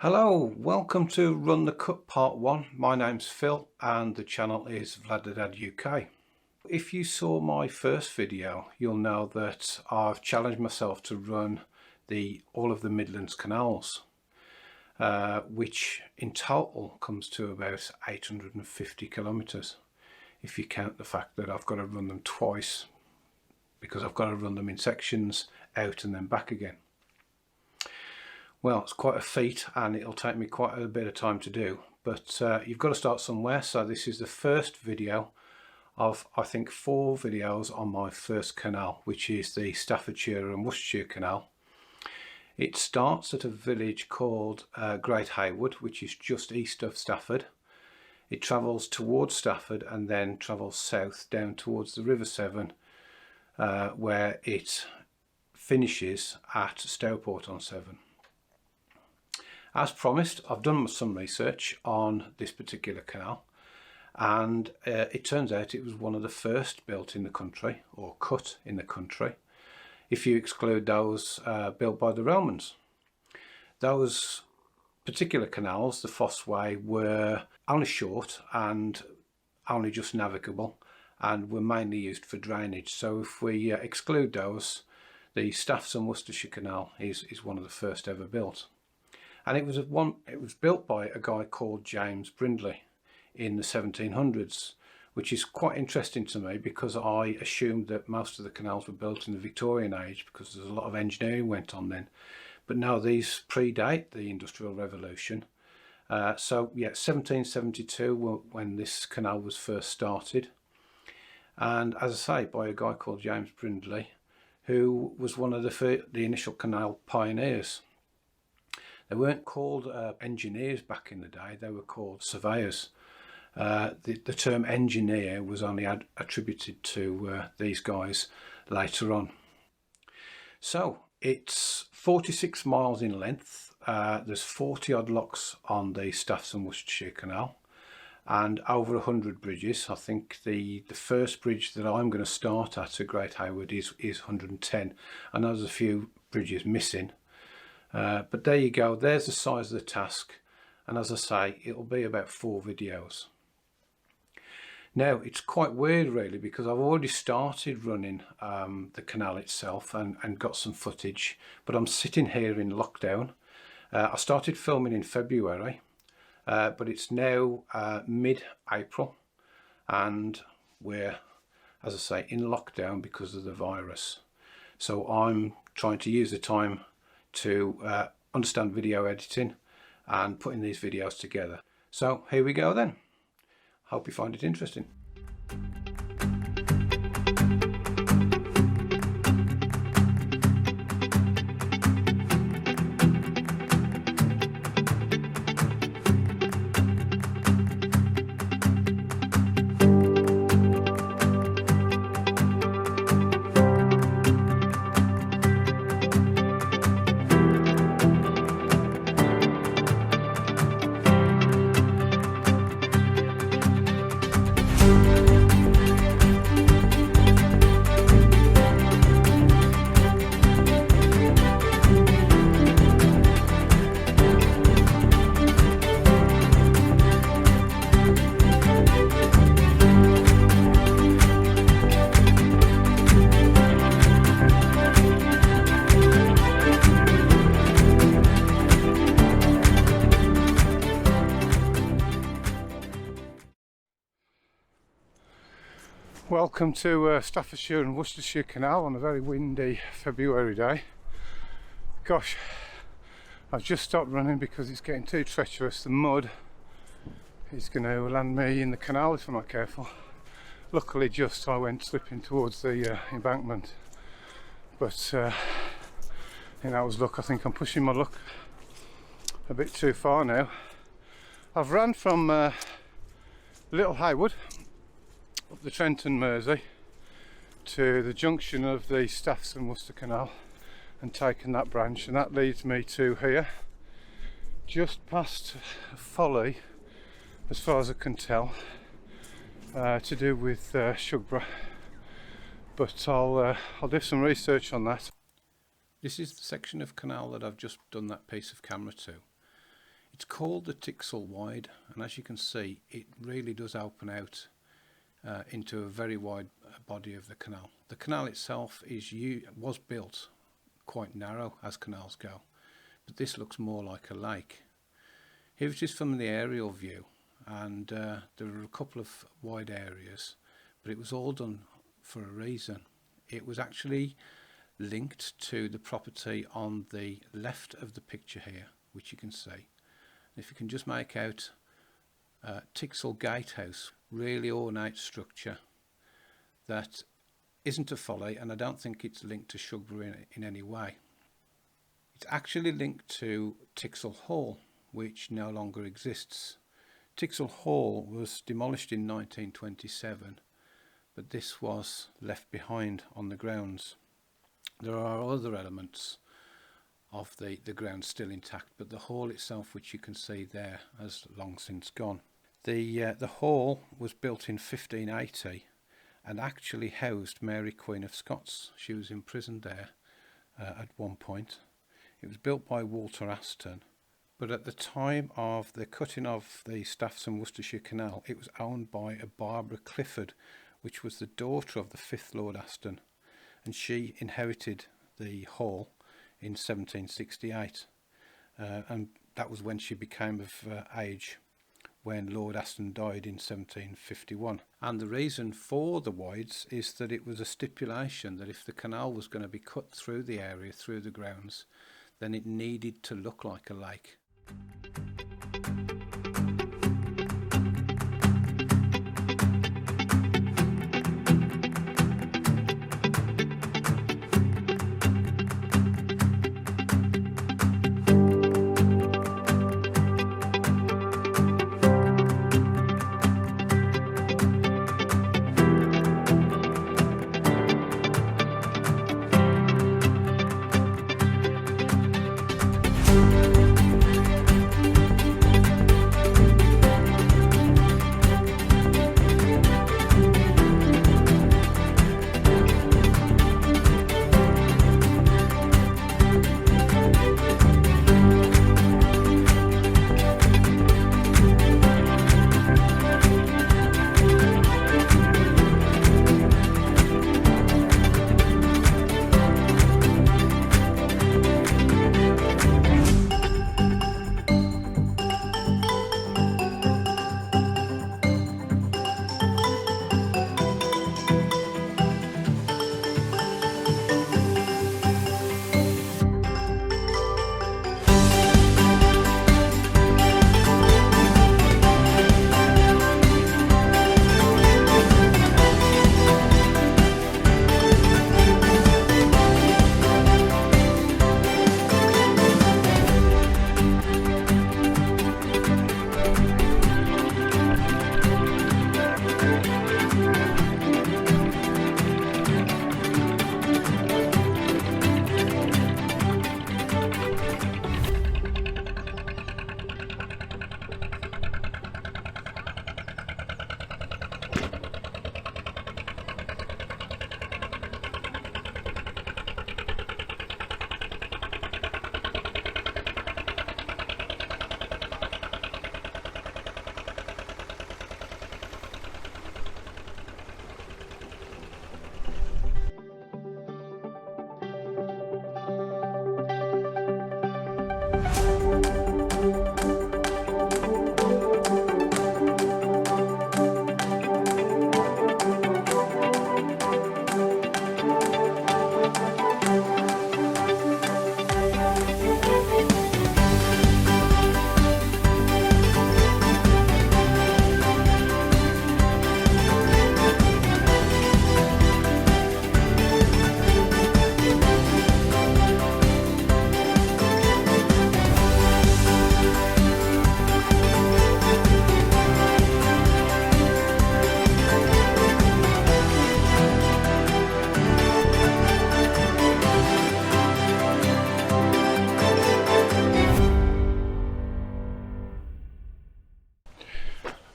Hello, welcome to Run the Cut Part 1. My name's Phil and the channel is Vlad the Dad UK. If you saw my first video, you'll know that I've challenged myself to run all of the Midlands canals, which in total comes to about 850 kilometres, if you count the fact that I've got to run them twice, because I've got to run them in sections out and then back again. Well, it's quite a feat and it'll take me quite a bit of time to do, but you've got to start somewhere. So this is the first video of, I think, 4 videos on my first canal, which is the Staffordshire and Worcestershire canal. It starts at a village called Great Haywood, which is just east of Stafford. It travels towards Stafford and then travels south down towards the River Severn, where it finishes at Stourport-on-Severn. As promised, I've done some research on this particular canal, and it turns out it was one of the first built in the country, or cut in the country, if you exclude those built by the Romans. Those particular canals, the Fossway, were only short and only just navigable and were mainly used for drainage. So if we exclude those, the Staffordshire and Worcestershire canal is one of the first ever built. And it was built by a guy called James Brindley in the 1700s, which is quite interesting to me because I assumed that most of the canals were built in the Victorian age because there's a lot of engineering went on then. But no, these predate the Industrial Revolution. So yeah, 1772 when this canal was first started. And as I say, by a guy called James Brindley, who was one of the initial canal pioneers. They weren't called engineers back in the day, they were called surveyors. The term engineer was only attributed to these guys later on. So it's 46 miles in length, there's 40 odd locks on the Staffordshire and Worcestershire canal and over 100 bridges. I think the first bridge that I'm going to start at Great Haywood is 110. I know there's a few bridges missing. But there you go, there's the size of the task, and as I say, it'll be about 4 videos. Now it's quite weird really, because I've already started running the canal itself and got some footage, but I'm sitting here in lockdown. I started filming in February, but it's now mid-April and we're, as I say, in lockdown because of the virus. So I'm trying to use the time to understand video editing and putting these videos together. So here we go then. Hope you find it interesting. Welcome to Staffordshire and Worcestershire canal on a very windy February day. Gosh, I've just stopped running because it's getting too treacherous. The mud is going to land me in the canal if I'm not careful. Luckily just I went slipping towards the embankment, but you know, it was luck. I think I'm pushing my luck a bit too far now. I've ran from Little Haywood up the Trent and Mersey to the junction of the Staffs and Worcester Canal and taken that branch, and that leads me to here, just past Folly as far as I can tell, to do with Shugborough, but I'll do some research on that. This is the section of canal that I've just done that piece of camera to. It's called the Tixall Wide, and as you can see, it really does open out into a very wide body of the canal. The canal itself was built quite narrow, as canals go, but this looks more like a lake. Here's just from the aerial view, and there are a couple of wide areas, but it was all done for a reason. It was actually linked to the property on the left of the picture here, which you can see. If you can just make out Tixall Gatehouse, really ornate structure that isn't a folly, and I don't think it's linked to Shugborough in any way. It's actually linked to Tixall Hall, which no longer exists. Tixall Hall was demolished in 1927, but this was left behind on the grounds. There are other elements of the ground still intact, but the hall itself, which you can see there, has long since gone. The hall was built in 1580 and actually housed Mary Queen of Scots. She was imprisoned there at one point. It was built by Walter Aston, but at the time of the cutting of the Staffordshire and Worcestershire canal, it was owned by a Barbara Clifford, which was the daughter of the 5th Lord Aston, and she inherited the hall in 1768, and that was when she became of age, when Lord Aston died in 1751. And the reason for the wides is that it was a stipulation that if the canal was going to be cut through the area, through the grounds, then it needed to look like a lake.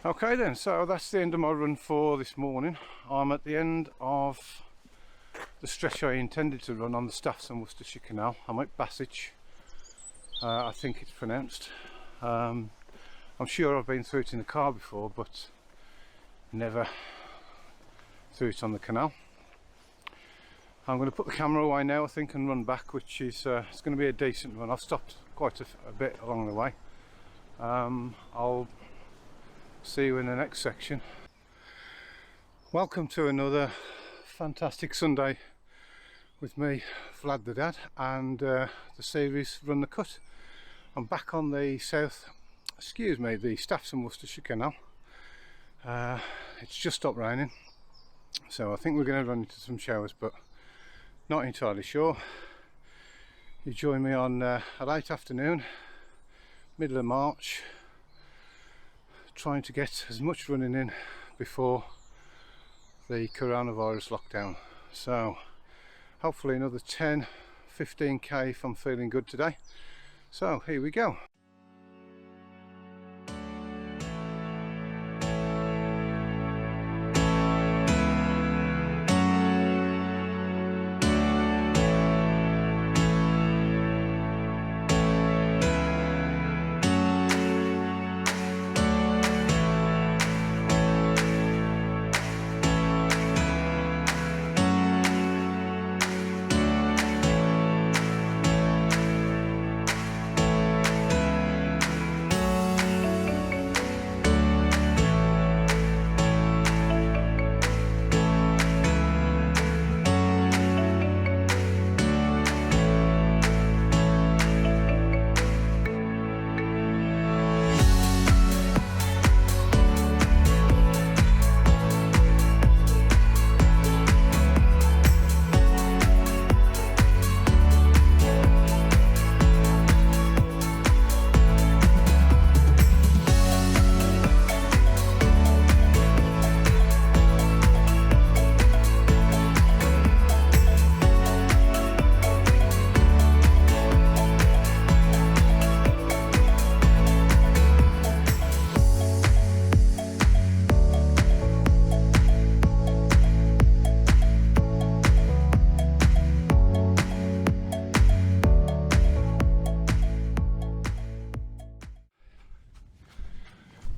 Okay then, so that's the end of my run for this morning. I'm at the end of the stretch I intended to run on the Staffordshire and Worcestershire Canal. I'm at Bassage, I think it's pronounced. I'm sure I've been through it in the car before, but never through it on the canal. I'm going to put the camera away now, I think, and run back, which is it's going to be a decent run. I've stopped quite a bit along the way. I'll see you in the next section. Welcome to another fantastic Sunday with me, Vlad the Dad, and the series Run the Cut. I'm back on the the Staffordshire and Worcestershire canal. It's just stopped raining, so I think we're going to run into some showers, but not entirely sure. You join me on a late afternoon, middle of March, trying to get as much running in before the coronavirus lockdown. So hopefully another 10-15k if I'm feeling good today. So here we go.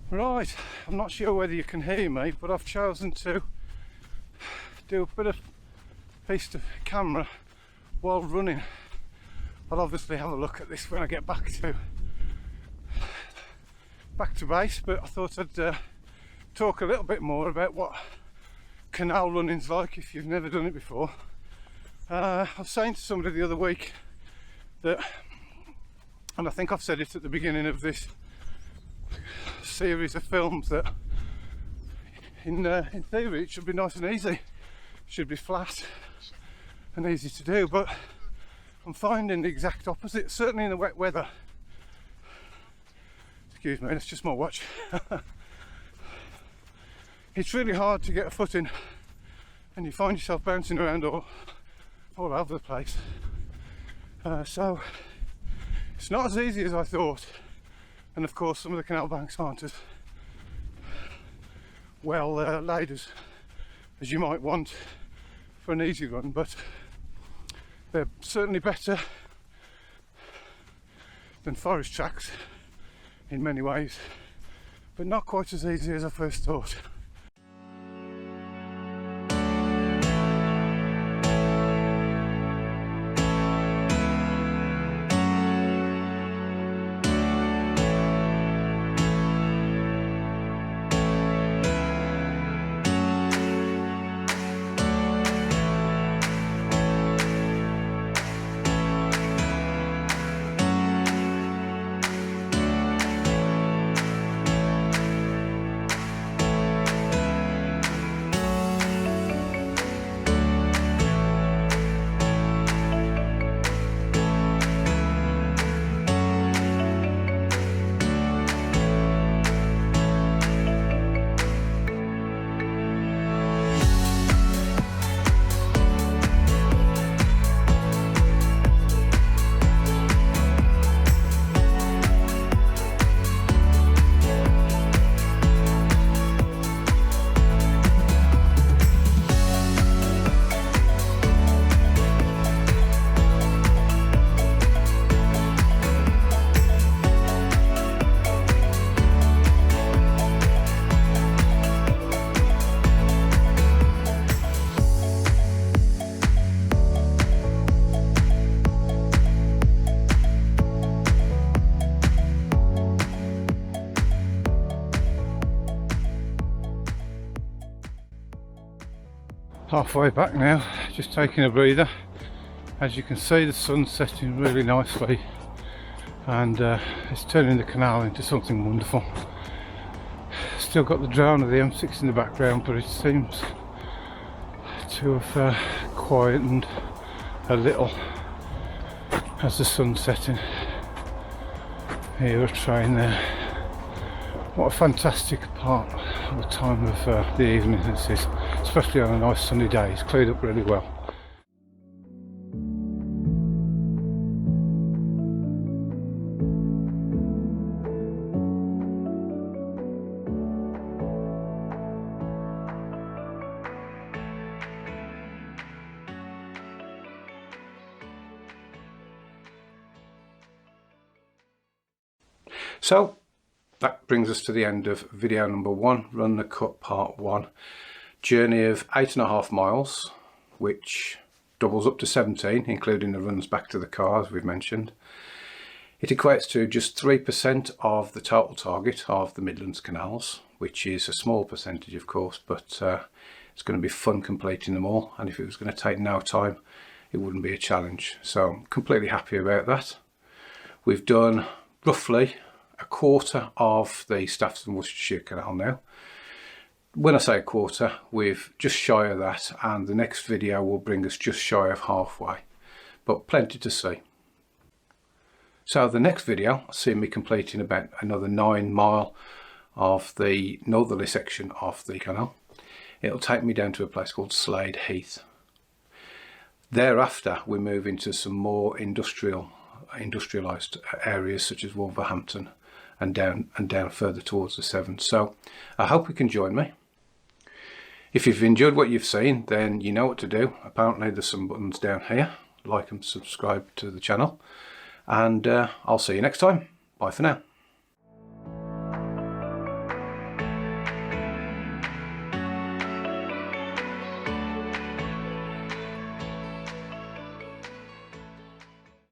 Right, I'm not sure whether you can hear me, but I've chosen to do a bit of piece to camera while running. I'll obviously have a look at this when I get back to base, but I thought I'd talk a little bit more about what canal running's like if you've never done it before. I was saying to somebody the other week that, and I think I've said it at the beginning of this series of films, that in theory it should be nice and easy, it should be flat and easy to do, but I'm finding the exact opposite, certainly in the wet weather. Excuse me, that's just my watch. It's really hard to get a footing and you find yourself bouncing around all over the place, so it's not as easy as I thought. And of course some of the canal banks aren't as well laid as you might want for an easy run, but they're certainly better than forest tracks in many ways, but not quite as easy as I first thought. Halfway back now, just taking a breather. As you can see, the sun's setting really nicely, and it's turning the canal into something wonderful. Still got the drone of the M6 in the background, but it seems to have quietened a little as the sun's setting. Here, a train there. What a fantastic part of the time of the evening this is, especially on a nice sunny day. It's cleared up really well. So that brings us to the end of video number 1, Run the Cut part 1. Journey of 8.5 miles, which doubles up to 17, including the runs back to the car, as we've mentioned. It equates to just 3% of the total target of the Midlands canals, which is a small percentage, of course, but it's going to be fun completing them all. And if it was going to take no time, it wouldn't be a challenge. So I'm completely happy about that. We've done roughly a quarter of the Staffordshire and Worcestershire canal now. When I say a quarter, we're just shy of that, and the next video will bring us just shy of halfway, but plenty to see. So the next video will see me completing about another 9 mile of the northerly section of the canal. It'll take me down to a place called Slade Heath. Thereafter we move into some more industrialised areas such as Wolverhampton and down further towards the Severn. So I hope you can join me. If you've enjoyed what you've seen, then you know what to do. Apparently there's some buttons down here. Like and subscribe to the channel, and I'll see you next time. Bye for now.